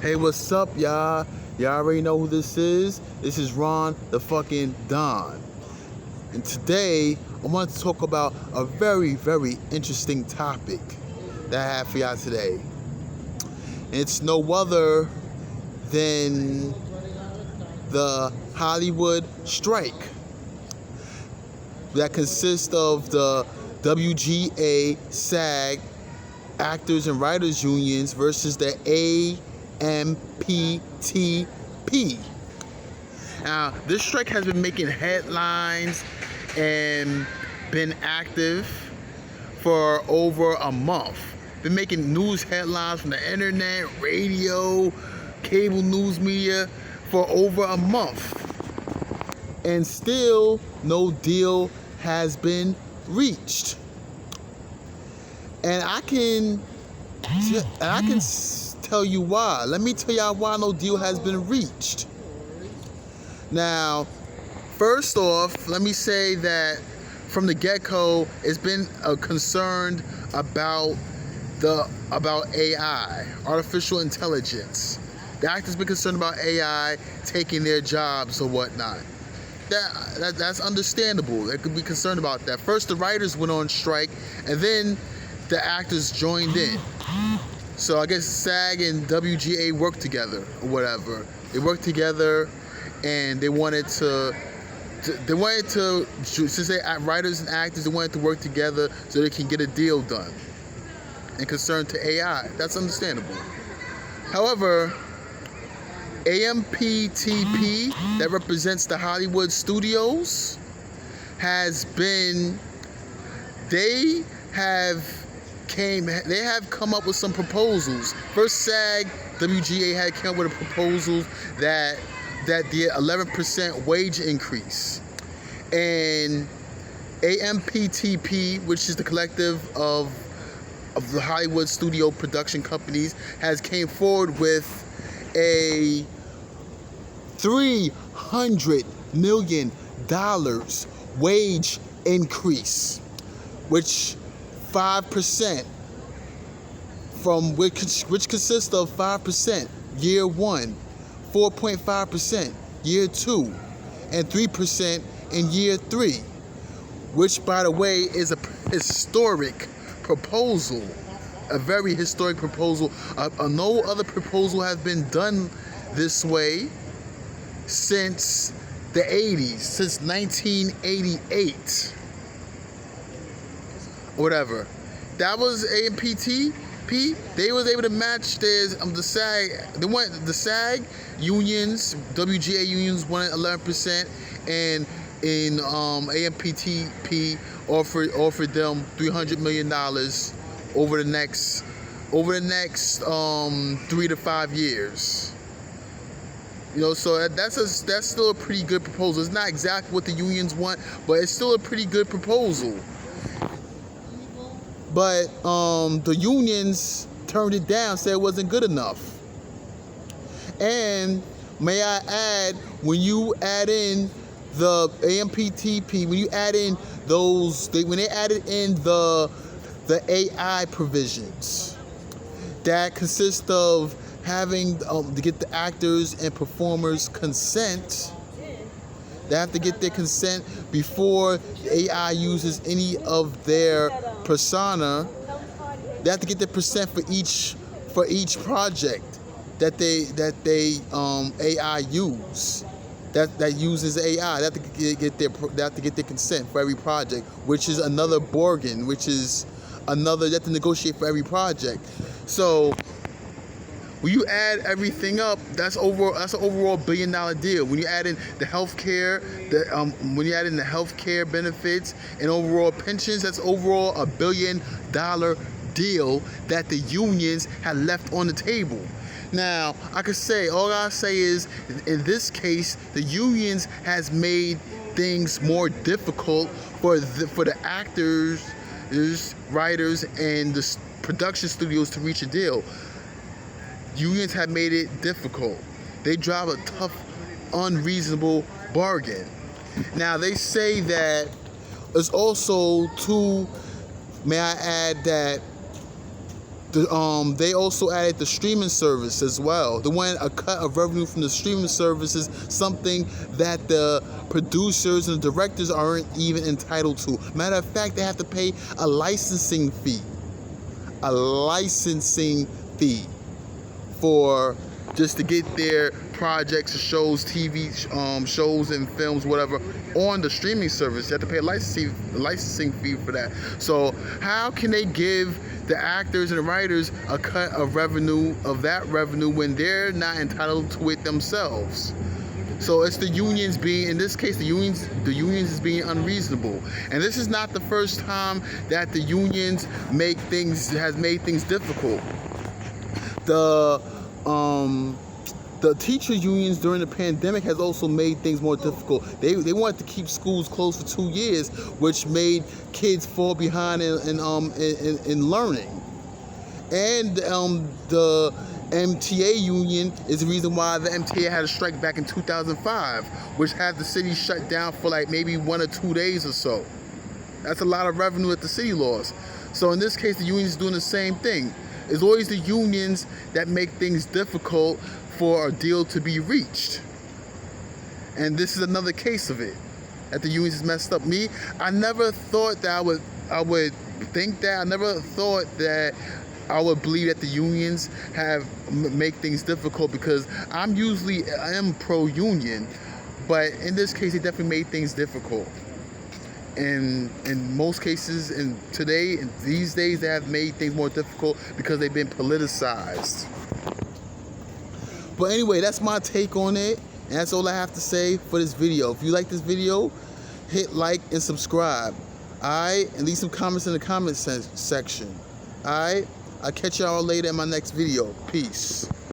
Hey, what's up, y'all? Y'all already know who this is. This is Ron the fucking Don. And today, I want to talk about a very, very interesting topic that I have for y'all today. It's no other than the Hollywood strike that consists of the WGA, SAG, Actors and Writers Unions versus the AMPTP. Now, this strike has been making headlines and been active for over a month. Been making news headlines from the internet, radio, cable news media for over a month. And still, no deal has been reached. And I can tell you why. Let me tell y'all why no deal has been reached. Now, first off, let me say that from the get-go, it's been concerned about AI, artificial intelligence. The actors been concerned about AI taking their jobs or whatnot. That's understandable. They could be concerned about that. First, the writers went on strike, and then the actors joined in. So I guess SAG and WGA worked together or whatever. They worked together, and they wanted to since they writers and actors, they wanted to work together so they can get a deal done. And concerned to AI, that's understandable. However, AMPTP, that represents the Hollywood studios, they have come up with some proposals. First, SAG, WGA had come up with a proposal that the 11% wage increase, and AMPTP, which is the collective of the Hollywood studio production companies, has came forward with a $300 million wage increase, which 5% which consists of 5% year one, 4.5% year two, and 3% in year three, which, by the way, is a historic proposal, a very historic proposal. No other proposal has been done this way since the 80s, since 1988. Whatever. That was AMPTP. They was able to match the SAG unions, WGA unions wanted 11%, and in AMPTP offered them $300 million over the next 3 to 5 years. You know, so that's still a pretty good proposal. It's not exactly what the unions want, but it's still a pretty good proposal. But the unions turned it down, said it wasn't good enough. And may I add, when you add in the AMPTP, when you add in when they added in the AI provisions that consist of having to get the actors and performers' consent. They have to get their consent before the AI uses any of their persona. They have to get their consent for each project that they AI use. That uses AI. They have to get their consent for every project, which is another bargain. They have to negotiate for every project. So when you add everything up, that's an overall $1 billion deal. When you add in the healthcare, when you add in the healthcare benefits and overall pensions, that's overall $1 billion deal that the unions had left on the table. Now, all I say is, in this case, the unions has made things more difficult for the actors, writers, and the production studios to reach a deal. Unions have made it difficult. They drive a tough, unreasonable bargain. Now, they say that it's also may I add that They also added the streaming service as well. They wanted a cut of revenue from the streaming services, something that the producers and the directors aren't even entitled to. Matter of fact, they have to pay a licensing fee. A licensing fee for just to get their projects, shows, TV shows and films, whatever, on the streaming service. You have to pay a licensing fee for that. So how can they give the actors and the writers a cut of revenue, of that revenue, when they're not entitled to it themselves? So it's the unions being, in this case, the unions is being unreasonable. And this is not the first time that the unions has made things difficult. The teacher unions during the pandemic has also made things more difficult. They wanted to keep schools closed for 2 years, which made kids fall behind in learning. And the MTA union is the reason why the MTA had a strike back in 2005, which had the city shut down for like maybe 1 or 2 days or so. That's a lot of revenue that the city lost. So in this case, the union is doing the same thing. It's always the unions that make things difficult for a deal to be reached. And this is another case of it, that the unions is messed up. I never thought that I would think that. I never thought that I would believe that the unions make things difficult, because I am pro-union, but in this case, it definitely made things difficult. And in most cases, these days, they have made things more difficult because they've been politicized. But anyway, that's my take on it, and that's all I have to say for this video. If you like this video, hit like and subscribe. Alright, and leave some comments in the comment section. Alright, I'll catch y'all later in my next video. Peace.